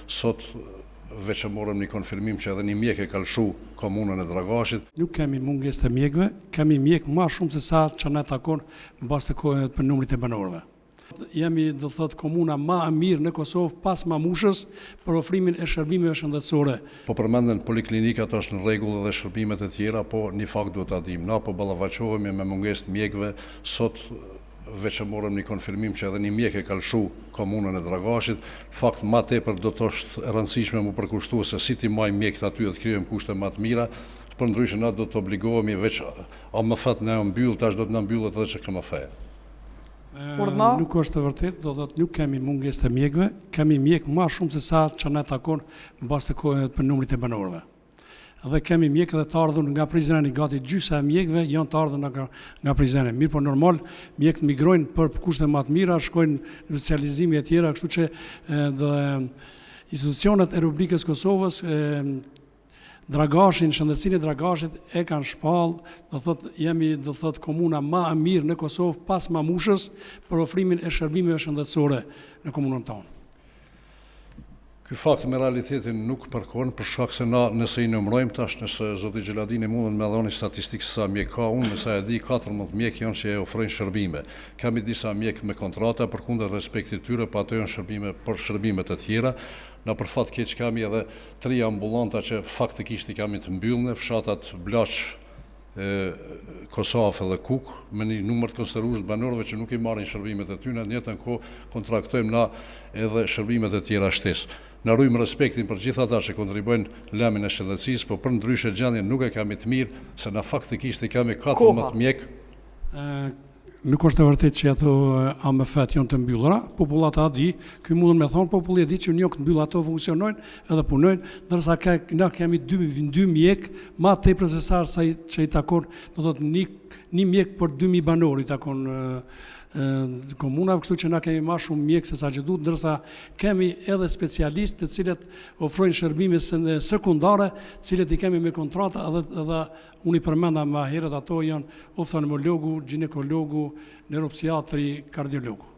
sot veç e morëm një konfirmim që edhe një mjek e ka lshu komunën e Dragashit. Nuk kemi mungesë të mjekëve, kemi mjek më shumë se sa që ne takon në bazë të kohë për numrit e banorëve. Jemi, do thot, komuna më e mirë në Kosovë pas Mamushës për ofrimin e shërbimeve shëndetësore. Po përmenden poliklinikat është në rregull dhe shërbimet e tjera, po një fakt duhet ta dim. Na po ballafaqohemi me mungesë të mjekëve, sot veç e morëm një konfirmim që edhe një mjek e ka lshu komunën e Dragashit. Fakt më tepër do të është e rëndësishme mu përkushtu se si ti marrim mjekët aty dhe të krijojmë kushte më të mira, për ndryshe na do të obligohemi veç AMF në mbyll, tash do të na mbyllet edhe ÇKMF. Nuk është e vërtet, do thotë nuk kemi mungesë të mjekëve, kemi mjek më shumë se sa që ne takon në bazë të kohë për numrit e banorëve. Dhe kemi mjekë dhe të ardhur nga Prizreni, gati gjysa e mjekëve janë të ardhur nga Prizreni. Mirë, po normal mjekët migrojnë për kushte më të mira, shkojnë në specializime e tjera, kështu që institucionet e Republikës Kosovës Dragashin, shëndetësinë e Dragashit e kanë shpall, jemi komuna më e mirë në Kosovë pas Mamushës për ofrimin e shërbimeve shëndetësore në komunën tonë. Ky fakt me realitetin nuk përkon për shkak se na nëse i numërojmë tash, nëse zoti Gjeladini mundet me dhoni statistikë sa mjek ka, unë nëse e di 14 mjek janë që e ofrojnë shërbime. Kemi disa mjek me kontrata përkundër respektit tyre, pa ato janë shërbime për shërbime të tjera. Na për fat keq kemi edhe 3 ambulanta që faktikisht i kemi të mbyllne, fshatat Blaç, Kosovë dhe Kuk, me një numër të konsiderueshëm të banorëve që nuk i marrin shërbimet e tyre, në njëjtën kohë kontraktojmë na edhe shërbimet e tjera shtesë. Na rujmë respektin për gjithë ata që kontribuojnë lamin e shëndetësisë, por për ndryshe gjendjen nuk e kemi të mirë, se na faktikisht i kemi 14 mjek. Nuk është e vërtet që ato AMF-t janë të mbyllura, popullata di, ky mundën me thonë, populli e di që një këtë mbyllë ato funksionojnë edhe punojnë, ndërsa na kemi 2 mjek, ma tepër se sa që i takon, do thotë një mjek për 2000 banor i takon komunave, kështu që na kemi ma shumë mjek se sa që duhet, ndërsa kemi edhe specialistë të cilët ofrojnë shërbime sekundare, cilët i kemi me kontrata edhe unë i përmenda më herët, ato janë oftalmologu, ginekologu, neuropsiatri, kardiologu.